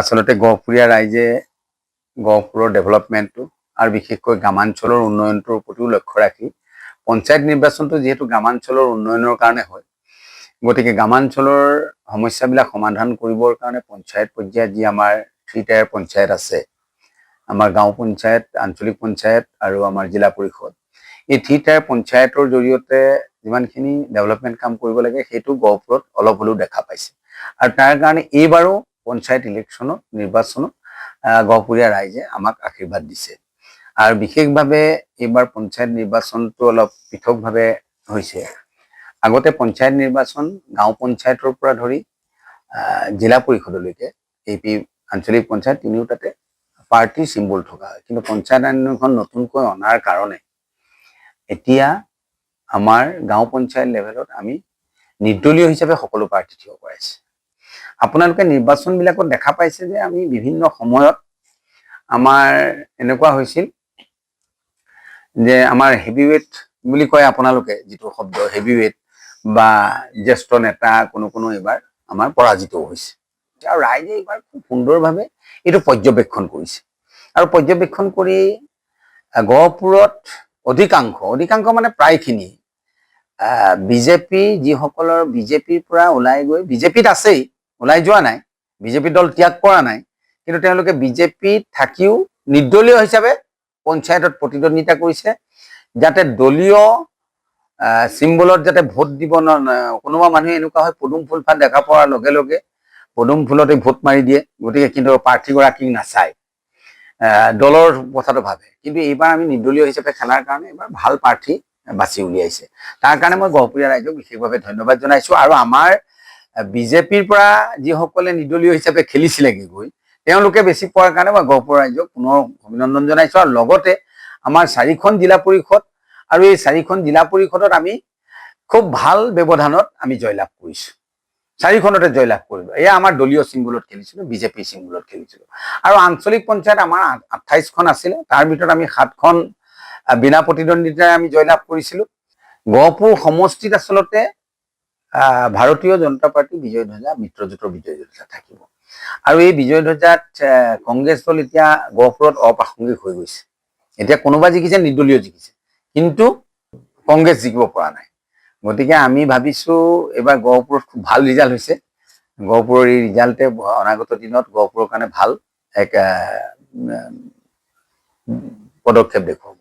আসলতে গহপুৰীয়া ৰাইজে গহপুৰৰ ডেভেলপমেণ্টটো আৰু বিশেষকৈ গ্ৰামাঞ্চলৰ উন্নয়নটোৰ প্ৰতিও লক্ষ্য ৰাখি পঞ্চায়ত নিৰ্বাচনটো যিহেতু গ্ৰামাঞ্চলৰ উন্নয়নৰ কাৰণে হয়, গতিকে গ্ৰামাঞ্চলৰ সমস্যাবিলাক সমাধান কৰিবৰ কাৰণে পঞ্চায়ত পৰ্যায়ত যি আমাৰ 3 টায়াৰ পঞ্চায়ত আছে, আমাৰ গাঁও পঞ্চায়ত, আঞ্চলিক পঞ্চায়ত আৰু আমাৰ জিলা পৰিষদ, এই 3 টায়াৰ পঞ্চায়তৰ জৰিয়তে যিমানখিনি ডেভেলপমেণ্ট কাম কৰিব লাগে সেইটো গহপুৰত অলপ হ'লেও দেখা পাইছে। আৰু তাৰ কাৰণে এইবাৰো পঞ্চায়ত ইলেকশ্যনত নিৰ্বাচনত গহপুৰীয়া ৰাইজে আমাক আশীৰ্বাদ দিছে। আৰু বিশেষভাৱে এইবাৰ পঞ্চায়ত নিৰ্বাচনটো অলপ পৃথকভাৱে হৈছে। আগতে পঞ্চায়ত নিৰ্বাচন গাঁও পঞ্চায়তৰ পৰা ধৰি জিলা পৰিষদলৈকে AP আঞ্চলিক পঞ্চায়ত তিনিওটাতে পাৰ্টিৰ চিম্বল থকা হয়, কিন্তু পঞ্চায়ত আইনখন নতুনকৈ অনাৰ কাৰণে এতিয়া আমাৰ গাঁও পঞ্চায়ত লেভেলত আমি নিৰ্দলীয় হিচাপে সকলো প্ৰাৰ্থী থিয় কৰাইছে। আপোনালোকে নিৰ্বাচনবিলাকত দেখা পাইছে যে আমি বিভিন্ন সময়ত আমাৰ এনেকুৱা হৈছিল যে আমাৰ হেভিৱেট বুলি কয় আপোনালোকে যিটো শব্দ হেভিৱেট বা জ্যেষ্ঠ নেতা কোনো এইবাৰ আমাৰ পৰাজিত হৈছে। আৰু ৰাইজে এইবাৰ খুব সুন্দৰভাৱে এইটো পৰ্যবেক্ষণ কৰিছে। আৰু পৰ্যবেক্ষণ কৰি গহপুৰত অধিকাংশ মানে প্ৰায়খিনি বিজেপি যিসকলৰ বিজেপিৰ পৰা ওলাই গৈ বিজেপিত আছেই, ওলাই যোৱা নাই, বিজেপি দল ত্যাগ কৰা নাই, কিন্তু তেওঁলোকে বিজেপিত থাকিও নিৰ্দলীয় হিচাপে পঞ্চায়তত প্ৰতিদ্বন্দ্বিতা কৰিছে, যাতে দলীয় চিম্বলত যাতে ভোট দিব কোনোবা মানুহে এনেকুৱা হয় পদুম ফুলপাহ দেখা পোৱাৰ লগে লগে পদুম ফুলতে ভোট মাৰি দিয়ে, গতিকে কিন্তু প্ৰাৰ্থীগৰাকীক নাচায়, দলৰ কথাটো ভাবে। কিন্তু এইবাৰ আমি নিৰ্দলীয় হিচাপে খেলাৰ কাৰণে এইবাৰ ভাল প্ৰাৰ্থী বাছি উলিয়াইছে। তাৰ কাৰণে মই গহপুৰীয়া ৰাইজক বিশেষভাৱে ধন্যবাদ জনাইছোঁ। আৰু আমাৰ বিজেপিৰ পৰা যিসকলে নিৰ্দলীয় হিচাপে খেলিছিলেগৈ গৈ তেওঁলোকে বেছি পোৱাৰ কাৰণে মই গহপুৰ ৰাইজক পুনৰ অভিনন্দন জনাইছোঁ। আৰু লগতে আমাৰ 4খন জিলা পৰিষদ আৰু এই 4খন জিলা পৰিষদত আমি খুব ভাল ব্যৱধানত আমি জয়লাভ কৰিছোঁ। 4খনতে জয়লাভ কৰিলোঁ। এয়া আমাৰ দলীয় চিম্বলত খেলিছিলোঁ, বিজেপি চিম্বলত খেলিছিলোঁ। আৰু আঞ্চলিক পঞ্চায়ত আমাৰ 28খন আছিলে, তাৰ ভিতৰত আমি 7খন বিনা প্ৰতিদ্বন্দ্বিতাৰে আমি জয়লাভ কৰিছিলোঁ। গহপুৰ সমষ্টিত আচলতে ভাৰতীয় জনতা পাৰ্টি বিজয় ধ্বজা, মিত্ৰজোঁটৰ বিজয় ধ্বজা থাকিব। আৰু এই বিজয় ধ্বজাত কংগ্ৰেছ দল এতিয়া গহপুৰত অপ্ৰাসংগিক হৈ গৈছে। এতিয়া কোনোবা জিকিছে, নিৰ্দলীয় জিকিছে, কিন্তু কংগ্ৰেছ জিকিব পৰা নাই। গতিকে আমি ভাবিছোঁ এইবাৰ গহপুৰত খুব ভাল ৰিজাল্ট হৈছে। গহপুৰৰ এই ৰিজাল্টে অনাগত দিনত গহপুৰৰ কাৰণে ভাল এক পদক্ষেপ দেখুৱাব।